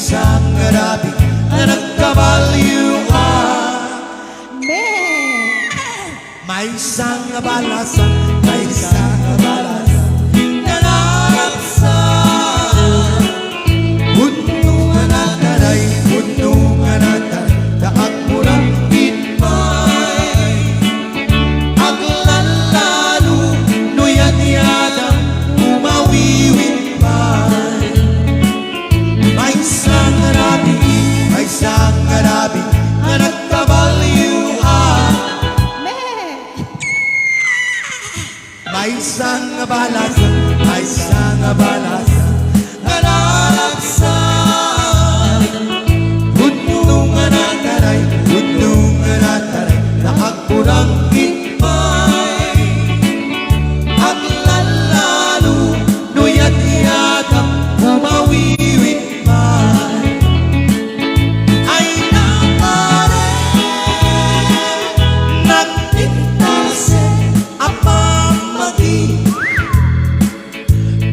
isang arabi na nagkabalyuan. May isang balasan, may isang balasan na nalaksan. Buntungan at taray, buntungan at taray, daag mo ng itmay. Aglalalo, nuyat-yatang umawiwit pa'y. May isang arabi na nagkabalyuan. May isang balasan, may isang balasan na lalaksan. Buntungan at taray, buntungan at taray, naakbo ng itmay. Aglalalo, nuyat-yatang umawiwit pa'y. Ay nakare, nagtintase, apamagi,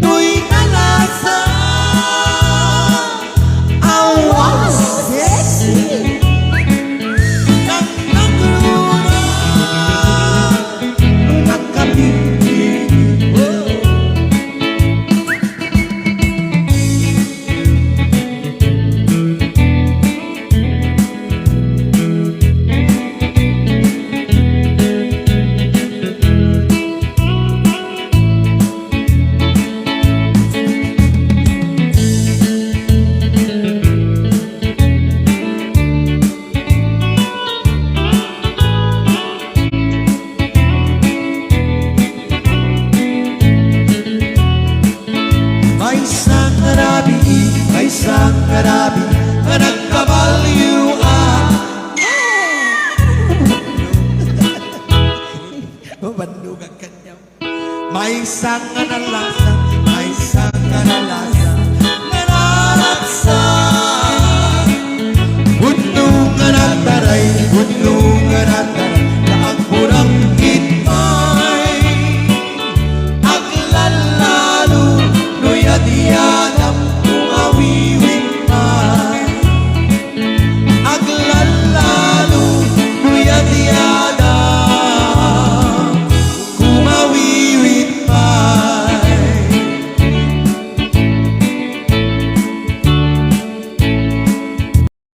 tuy nalasa, awas sexy. Nang nagruna, nakabibig. May isang arabi na nagkabalyuan. Bandungan kanya. May isang analang